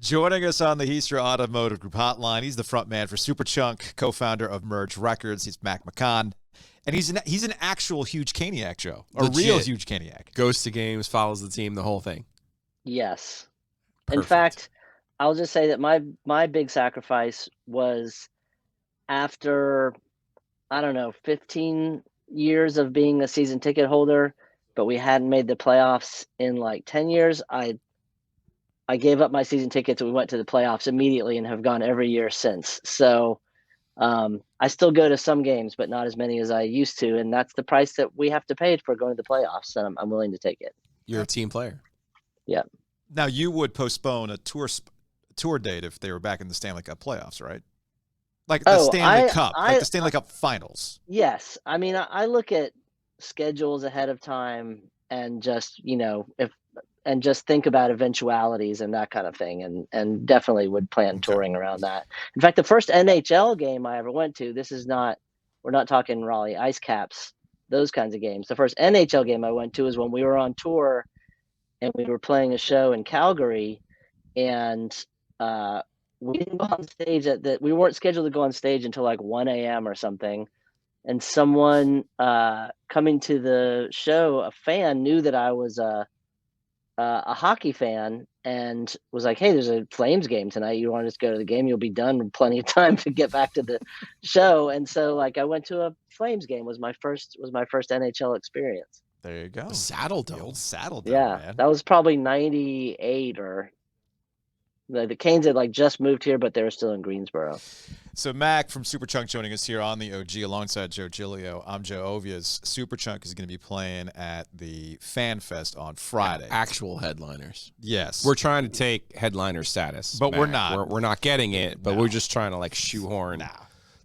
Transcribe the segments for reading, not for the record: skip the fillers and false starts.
Joining us on the Heaster Automotive Group hotline, he's the front man for Superchunk, co-founder of Merge Records. He's Mac McCaughan, and he's an actual huge Caniac, Joe. A Legit. real huge Caniac. Goes to games, follows the team, the whole thing. Yes. Perfect. In fact, I'll just say that my big sacrifice was after, I don't know, 15 years of being a season ticket holder, but we hadn't made the playoffs in like 10 years. I gave up my season tickets and we went to the playoffs immediately and have gone every year since. So I still go to some games, but not as many as I used to. And that's the price that we have to pay for going to the playoffs. And I'm willing to take it. You're a team player. Yeah. Now, you would postpone a tour date if they were back in the Stanley Cup playoffs, right? Like the Stanley Cup, like the Stanley Cup finals. Yes. I mean, I look at schedules ahead of time and just, and just think about eventualities and that kind of thing, and definitely would plan touring around that. In fact, the first NHL game I ever went to, we're not talking Raleigh Ice Caps, those kinds of games. The first NHL game I went to is when we were on tour and we were playing a show in Calgary, and we didn't go on stage we weren't scheduled to go on stage until like 1 a.m. or something. And someone coming to the show, a fan, knew that I was a hockey fan and was like, "Hey, there's a Flames game tonight. You want to just go to the game? You'll be done in plenty of time to get back to the show." And so, like, I went to a Flames game. Was my first NHL experience. There you go. The Saddle Dome. The old Saddle Dome, Yeah, man. that was probably 98 or the Canes had like just moved here, but they were still in Greensboro. So Mac from Superchunk joining us here on the OG alongside Joe Giglio. I'm Joe Ovias. Superchunk is going to be playing at the FanFest on Friday. Actual headliners. Yes. We're trying to take headliner status. But Mac. we're not. We're not getting it, but No. we're just trying to like shoehorn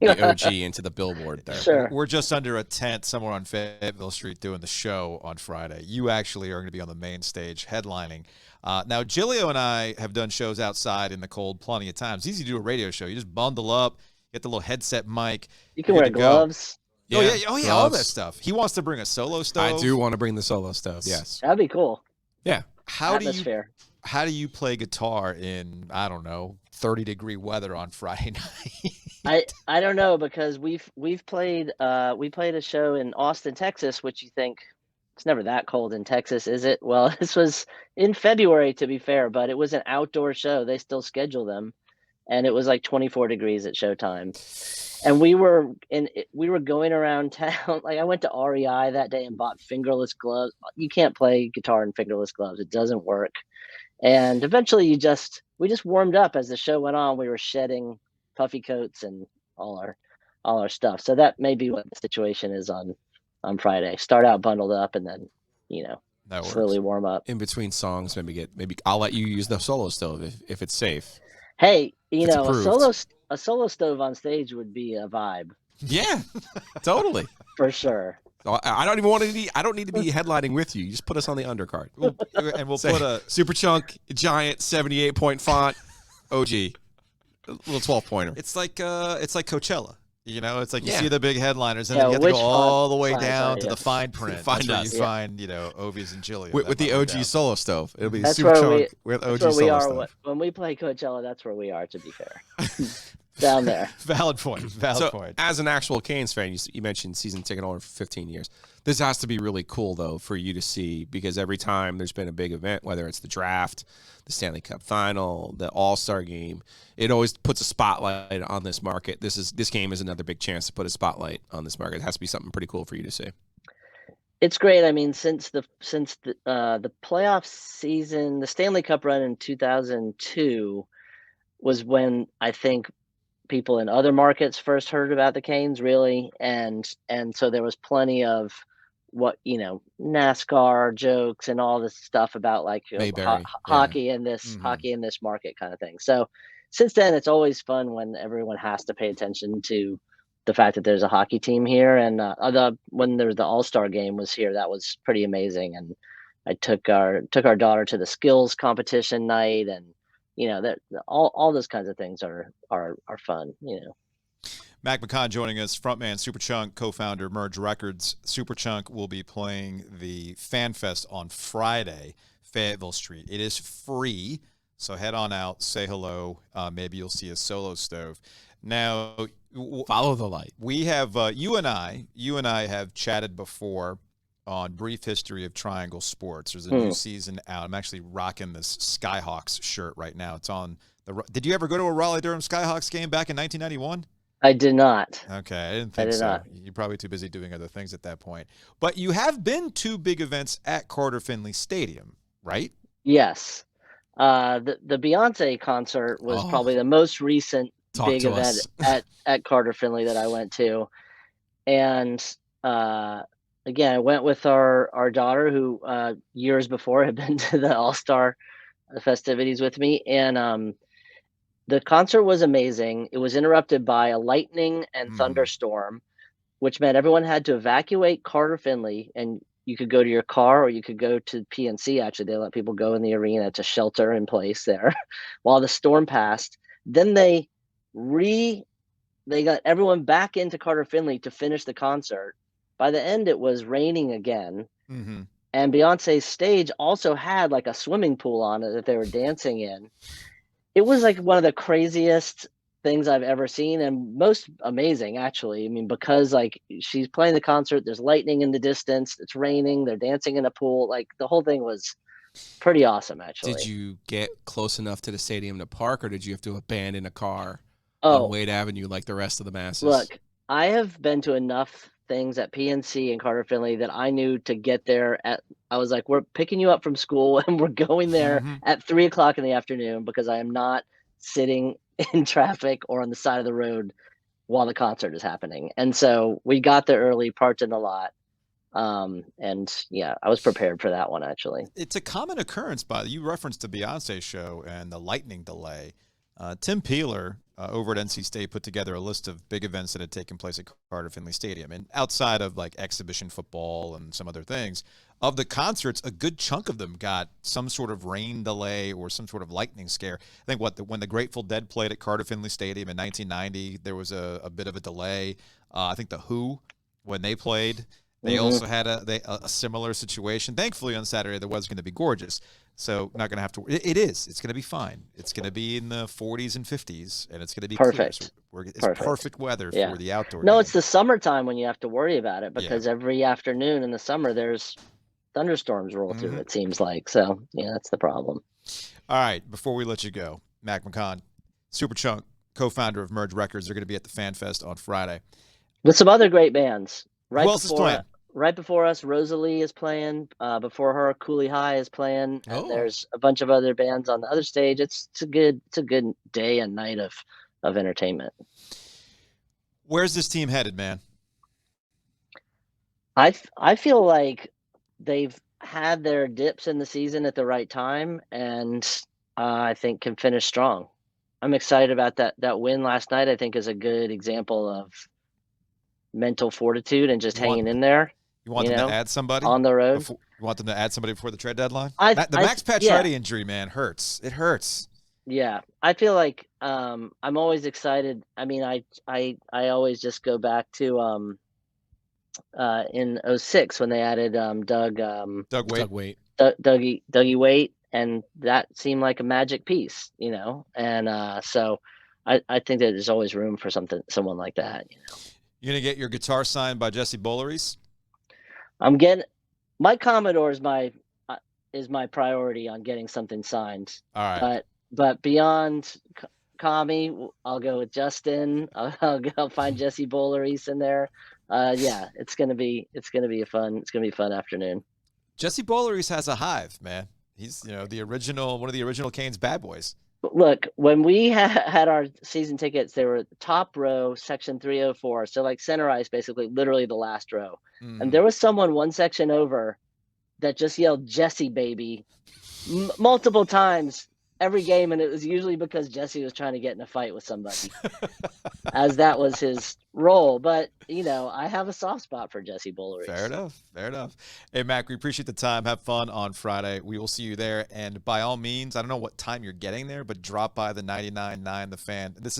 the OG into the billboard there. Sure. We're just under a tent somewhere on Fayetteville Street doing the show on Friday. You actually are going to be on the main stage headlining. Now, Giglio and I have done shows outside in the cold plenty of times. It's easy to do a radio show. You just bundle up, get the little headset mic. You can wear gloves. Oh, yeah, all gloves. that stuff. He wants to bring a solo stove. I do want to bring the solo stove, yes. That'd be cool. Yeah. How do you play guitar in, I don't know, 30-degree weather on Friday night? I don't know, because we played a show in Austin, Texas, which you think it's never that cold in Texas, is it? Well, this was in February, to be fair, but it was an outdoor show. They still schedule them, and it was like 24 degrees at showtime. And we were going around town. Like, I went to REI that day and bought fingerless gloves. You can't play guitar in fingerless gloves. It doesn't work. And eventually we just warmed up as the show went on. We were shedding puffy coats and all our stuff. So that may be what the situation is on Friday. Start out bundled up and then, slowly warm up. In between songs, maybe I'll let you use the solo stove if it's safe. Hey, a approved. solo stove on stage would be a vibe. Yeah, totally. For sure. I don't need to be headlining with you. You just put us on the undercard. We'll put a Superchunk, giant 78-point font, OG, a little 12-pointer. It's like Coachella. It's like you see the big headliners, and Yeah, then you have to go which all the way font? down to Yeah. the fine print. Find That's where us. you find, Ovies and Giglio. With the OG solo stove. It'll be That's where Superchunk with OG That's where we solo are stove. when we play Coachella. That's where we are, to be fair. Down there. Valid point. So, point. as an actual Canes fan, you mentioned season ticket holder for 15 years. This has to be really cool, though, for you to see, because every time there's been a big event, whether it's the draft, the Stanley Cup final, the All-Star game, it always puts a spotlight on this market. This game is another big chance to put a spotlight on this market. It has to be something pretty cool for you to see. It's great. I mean, since the playoff season, the Stanley Cup run in 2002 was when I think people in other markets first heard about the Canes, really, and so there was plenty of NASCAR jokes and all this stuff about like hockey in this hockey in this market kind of thing. So since then, it's always fun when everyone has to pay attention to the fact that there's a hockey team here. And when there was the All-Star game was here, that was pretty amazing. And I took our daughter to the skills competition night, and that all those kinds of things are fun. Mac McCaughan joining us, frontman, Superchunk, co-founder, Merge Records. Superchunk will be playing the FanFest on Friday, Fayetteville Street. It is free. So head on out, say hello. Maybe you'll see a solo stove. Now, Follow the light. we have you and I have chatted before on Brief History of Triangle Sports. There's a new season out. I'm actually rocking this Skyhawks shirt right now. It's on the. Did you ever go to a Raleigh-Durham Skyhawks game back in 1991? I did not. Okay, I didn't think did so. not. You're probably too busy doing other things at that point. But you have been to big events at Carter Finley Stadium, right? Yes. The Beyonce concert was probably the most recent big event at Carter Finley that I went to. And again, I went with our daughter who years before had been to the All-Star festivities with me. And the concert was amazing. It was interrupted by a lightning and thunderstorm, which meant everyone had to evacuate Carter Finley, and you could go to your car or you could go to PNC. Actually, they let people go in the arena to shelter in place there while the storm passed. Then they got everyone back into Carter Finley to finish the concert. By the end, it was raining again. Mm-hmm. And Beyonce's stage also had like a swimming pool on it that they were dancing in. It was like one of the craziest things I've ever seen, and most amazing, actually. I mean, because like she's playing the concert, there's lightning in the distance, it's raining, they're dancing in a pool. Like the whole thing was pretty awesome, actually. Did you get close enough to the stadium to park, or did you have to abandon a car on Wade Avenue like the rest of the masses? Look, I have been to enough things at PNC and Carter Finley that I knew to get there I was like, we're picking you up from school and we're going there at 3:00 in the afternoon, because I am not sitting in traffic or on the side of the road while the concert is happening. And so we got there early, parked in the lot. And yeah, I was prepared for that one, actually. It's a common occurrence, you referenced the Beyonce show and the lightning delay. Tim Peeler over at NC State put together a list of big events that had taken place at Carter Finley Stadium. And outside of like exhibition football and some other things, of the concerts, a good chunk of them got some sort of rain delay or some sort of lightning scare. I think when the Grateful Dead played at Carter Finley Stadium in 1990, there was a bit of a delay. I think the Who, when they played, they also had a similar situation. Thankfully, on Saturday, the weather's going to be gorgeous. So not going to have to. It's going to be fine. It's going to be in the 40s and 50s, and it's going to be perfect. Clear. So it's perfect weather for the outdoor. No, game. It's the summertime when you have to worry about it, because every afternoon in the summer there's thunderstorms roll through. It seems like. So yeah, that's the problem. All right, before we let you go, McCaughan, Superchunk, co-founder of Merge Records, are going to be at the FanFest on Friday with some other great bands. Who else is playing? Right before us, Rosalie is playing. Before her, Cooley High is playing. And there's a bunch of other bands on the other stage. It's a good day and night of entertainment. Where's this team headed, man? I feel like they've had their dips in the season at the right time, and I think can finish strong. I'm excited about that win last night. I think is a good example of mental fortitude and just hanging in there. You want them to add somebody on the road? You want them to add somebody before the trade deadline? The Max Pacioretty injury, man, hurts. It hurts. Yeah, I feel like I'm always excited. I mean, I always just go back to in 2006 when they added Dougie Waite, and that seemed like a magic piece, And so I think that there's always room for someone like that. You're gonna get your guitar signed by Jesse Boleries? I'm getting my Commodore is my priority on getting something signed. All right. But beyond Kami, I'll go with Justin. I'll find Jesse Boleries in there. Yeah, it's gonna be a fun afternoon. Jesse Boleries has a hive, man. He's one of the original Canes bad boys. Look, when we had our season tickets, they were top row, section 304. So like center ice, basically, literally the last row. And there was someone one section over that just yelled "Jesse, baby," multiple times every game, and it was usually because Jesse was trying to get in a fight with somebody, as that was his role. But I have a soft spot for Jesse Boleries. Fair enough. Hey, Mac, we appreciate the time. Have fun on Friday. We will see you there. And by all means, I don't know what time you're getting there, but drop by the 99.9 The Fan. This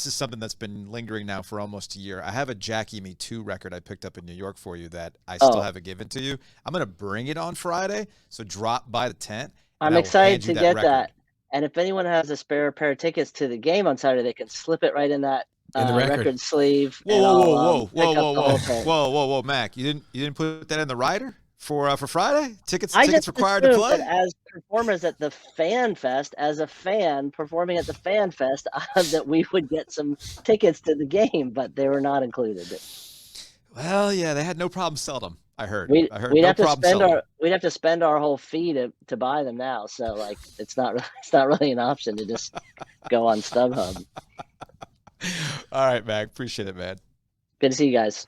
is something that's been lingering now for almost a year. I have a Jackie Me Too record I picked up in New York for you that I still haven't given to you. I'm going to bring it on Friday, so drop by the tent. I'm excited to get that. And if anyone has a spare pair of tickets to the game on Saturday, they can slip it right in that In the record sleeve, Whoa, and whoa, I'll whoa, pick whoa, up whoa, the whoa, whole thing. whoa, Mac! You didn't put that in the rider for Friday? Tickets I just required to assumed play? that as performers at the Fan Fest, as a fan performing at the Fan Fest, that we would get some tickets to the game, but they were not included. Well, yeah, they had no problem selling them. I heard We'd no have to problem spend selling them. we'd have to spend our whole fee to buy them now. So like it's not really an option to just go on StubHub. All right, Mac. Appreciate it, man. Good to see you guys.